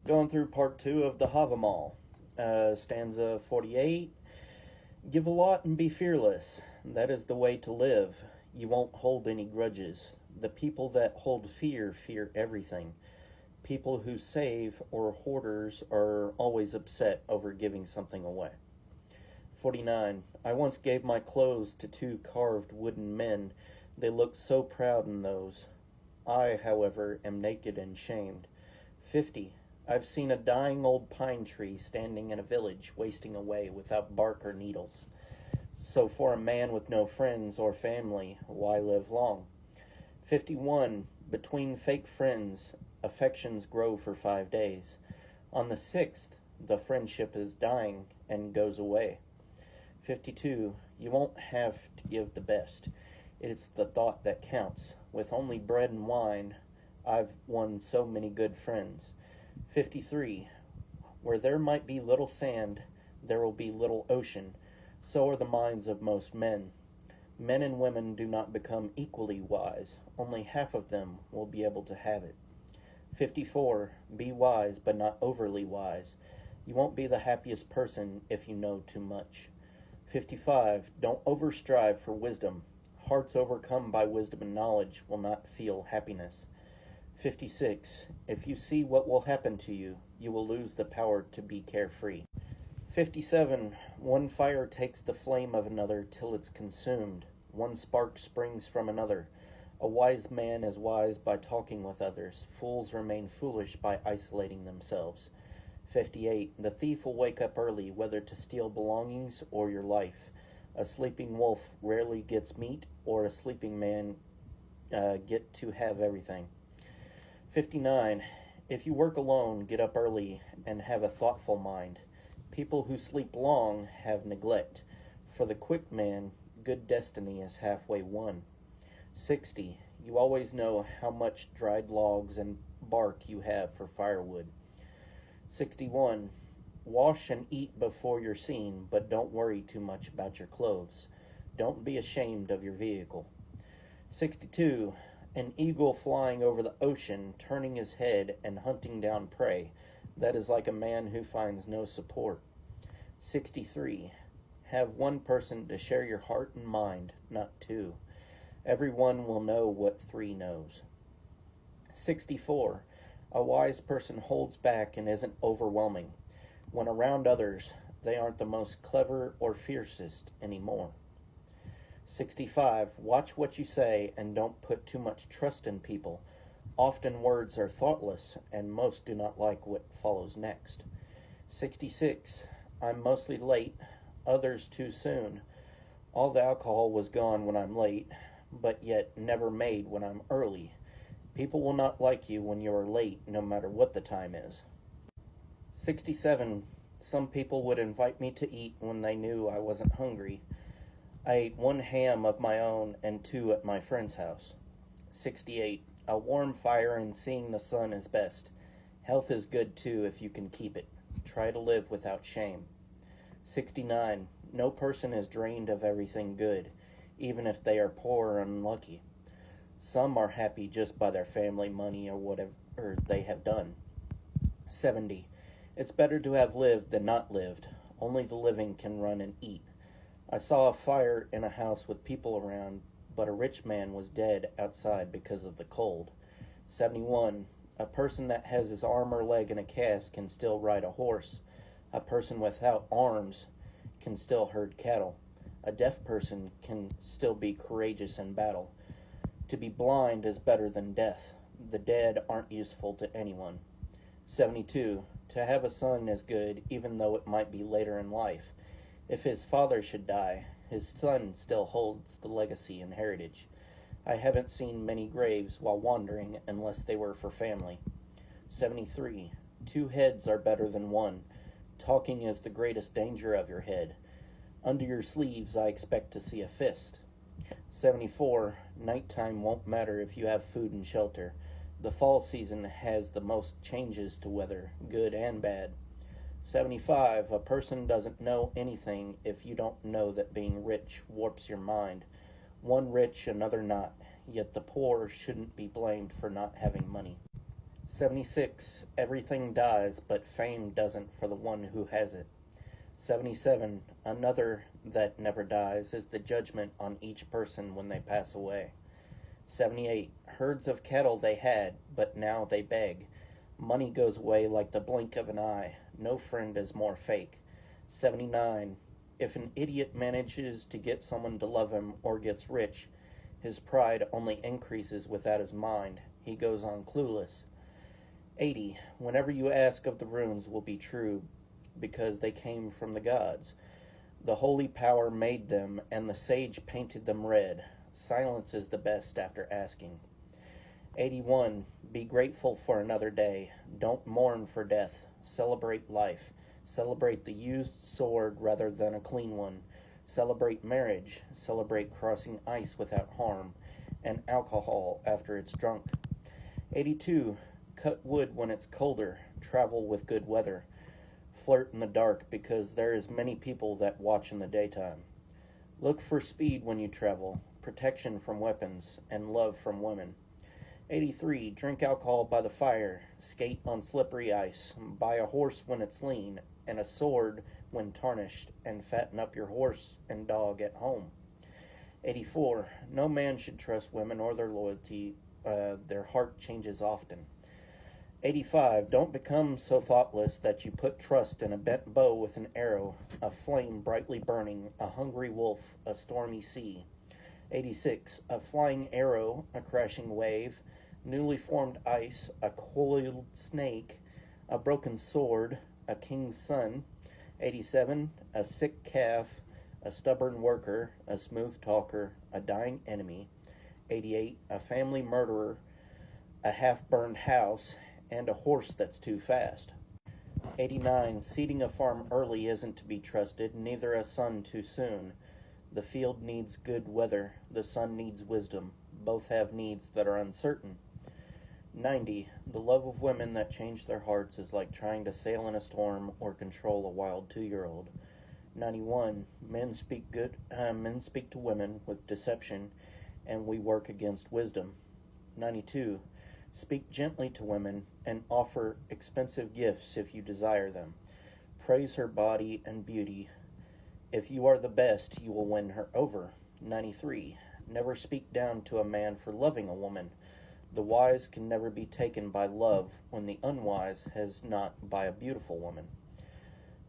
Going through part two of the Havamal. Stanza 48. Give a lot and be fearless. That is the way to live. You won't hold any grudges. The people that hold fear fear everything. People who save or hoarders are always upset over giving something away. 49. I once gave my clothes to two carved wooden men. They looked so proud in those. I, however, am naked and shamed. 50. I've seen a dying old pine tree standing in a village, wasting away without bark or needles. So for a man with no friends or family, why live long? 51. Between fake friends, affections grow for 5 days. On the 6th, the friendship is dying and goes away. 52. You won't have to give the best. It's the thought that counts. With only bread and wine, I've won so many good friends. 53. Where there might be little sand, there will be little ocean. So are the minds of most men. Men and women do not become equally wise. Only half of them will be able to have it. 54. Be wise, but not overly wise. You won't be the happiest person if you know too much. 55. Don't overstrive for wisdom. Hearts overcome by wisdom and knowledge will not feel happiness. 56. If you see what will happen to you, you will lose the power to be carefree. 57. One fire takes the flame of another till it's consumed. One spark springs from another. A wise man is wise by talking with others. Fools remain foolish by isolating themselves. 58. The thief will wake up early, whether to steal belongings or your life. A sleeping wolf rarely gets meat, or a sleeping man get to have everything. 59. If you work alone, get up early and have a thoughtful mind. People who sleep long have neglect. For the quick man, good destiny is halfway won. 60. You always know how much dried logs and bark you have for firewood. 61. Wash and eat before you're seen, but don't worry too much about your clothes. Don't be ashamed of your vehicle. 62. An eagle flying over the ocean, turning his head and hunting down prey. That is like a man who finds no support. 63. Have one person to share your heart and mind, not two. Everyone will know what three knows. 64. A wise person holds back and isn't overwhelming. When around others, they aren't the most clever or fiercest anymore. 65. Watch what you say and don't put too much trust in people. Often words are thoughtless, and most do not like what follows next. 66. I'm mostly late, others too soon. All the alcohol was gone when I'm late, but yet never made when I'm early. People will not like you when you are late, no matter what the time is. 67. Some people would invite me to eat when they knew I wasn't hungry. I ate 1 ham of my own and 2 at my friend's house. 68. A warm fire and seeing the sun is best. Health is good too if you can keep it. Try to live without shame. 69. No person is drained of everything good, even if they are poor or unlucky. Some are happy just by their family, money, or whatever they have done. 70. It's better to have lived than not lived. Only the living can run and eat. I saw a fire in a house with people around, but a rich man was dead outside because of the cold. 71. A person that has his arm or leg in a cast can still ride a horse. A person without arms can still herd cattle. A deaf person can still be courageous in battle. To be blind is better than death. The dead aren't useful to anyone. 72. To have a son is good, even though it might be later in life. If his father should die, his son still holds the legacy and heritage. I haven't seen many graves while wandering unless they were for family. 73. 2 heads are better than 1. Talking is the greatest danger of your head. Under your sleeves I expect to see a fist. 74. Nighttime won't matter if you have food and shelter. The fall season has the most changes to weather, good and bad. 75. A person doesn't know anything if you don't know that being rich warps your mind. One rich, another not, yet the poor shouldn't be blamed for not having money. 76. Everything dies, but fame doesn't for the one who has it. 77. Another that never dies is the judgment on each person when they pass away. 78. Herds of cattle they had, but now they beg. Money goes away like the blink of an eye. No friend is more fake. 79. If an idiot manages to get someone to love him or gets rich, his pride only increases without his mind. He goes on clueless. 80. Whenever you ask of the runes will be true, because they came from the gods. The holy power made them, and the sage painted them red. Silence is the best after asking. 81. Be grateful for another day. Don't mourn for death. Celebrate life. Celebrate the used sword rather than a clean one. Celebrate marriage. Celebrate crossing ice without harm, and alcohol after it's drunk. 82. Cut wood when it's colder. Travel with good weather. Flirt in the dark, because there is many people that watch in the daytime. Look for speed when you travel, protection from weapons, and love from women. 83. Drink alcohol by the fire, skate on slippery ice, buy a horse when it's lean, and a sword when tarnished, and fatten up your horse and dog at home. 84. No man should trust women or their loyalty. Their heart changes often. 85. Don't become so thoughtless that you put trust in a bent bow with an arrow, a flame brightly burning, a hungry wolf, a stormy sea. 86. A flying arrow, a crashing wave, newly formed ice, a coiled snake, a broken sword, a king's son. 87. A sick calf, a stubborn worker, a smooth talker, a dying enemy. 88. A family murderer, a half-burned house, and a horse that's too fast. 89. Seeding a farm early isn't to be trusted, neither a son too soon. The field needs good weather, the sun needs wisdom. Both have needs that are uncertain. 90. The love of women that change their hearts is like trying to sail in a storm or control a wild 2-year-old. 91. Men speak to women with deception, and we work against wisdom. 92. Speak gently to women and offer expensive gifts if you desire them. Praise her body and beauty. If you are the best, you will win her over. 93. Never speak down to a man for loving a woman. The wise can never be taken by love when the unwise has not by a beautiful woman.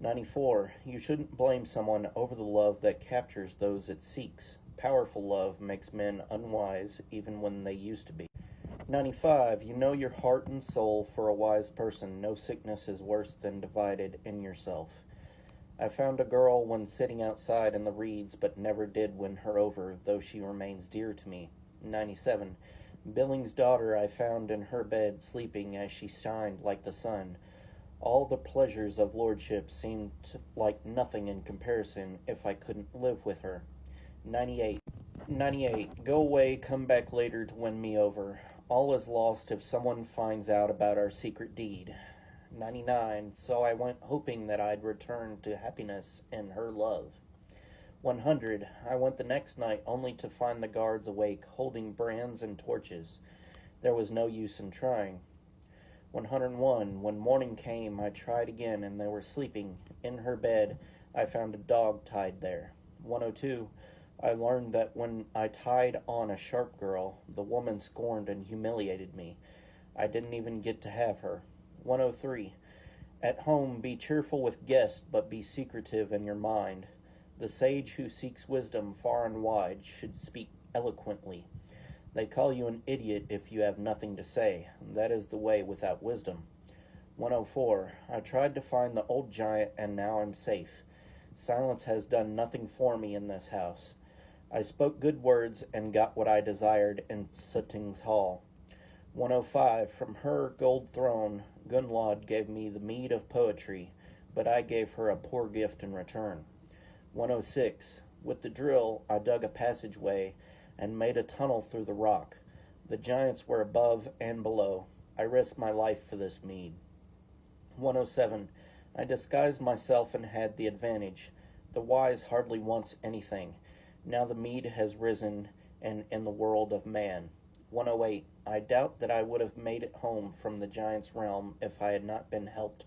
94. You shouldn't blame someone over the love that captures those it seeks. Powerful love makes men unwise even when they used to be. 95. You know your heart and soul for a wise person. No sickness is worse than divided in yourself. I found a girl when sitting outside in the reeds, but never did win her over, though she remains dear to me. 97. Billing's daughter I found in her bed, sleeping as she shined like the sun. All the pleasures of lordship seemed like nothing in comparison if I couldn't live with her. 98. 98. Go away, come back later to win me over. All is lost if someone finds out about our secret deed. 99. So I went hoping that I'd return to happiness in her love. 100. I went the next night only to find the guards awake, holding brands and torches. There was no use in trying. 101. When morning came, I tried again, and they were sleeping. In her bed, I found a dog tied there. 102. I learned that when I tied on a sharp girl, the woman scorned and humiliated me. I didn't even get to have her. 103. At home, be cheerful with guests, but be secretive in your mind. The sage who seeks wisdom far and wide should speak eloquently. They call you an idiot if you have nothing to say. That is the way without wisdom. 104. I tried to find the old giant, and now I'm safe. Silence has done nothing for me in this house. I spoke good words and got what I desired in Sutting's Hall. 105. From her gold throne, Gunlaud gave me the meed of poetry, but I gave her a poor gift in return. 106. With the drill, I dug a passageway and made a tunnel through the rock. The giants were above and below. I risked my life for this meed. 107. I disguised myself and had the advantage. The wise hardly wants anything. Now the mead has risen and in the world of man. 108. I doubt that I would have made it home from the giant's realm if I had not been helped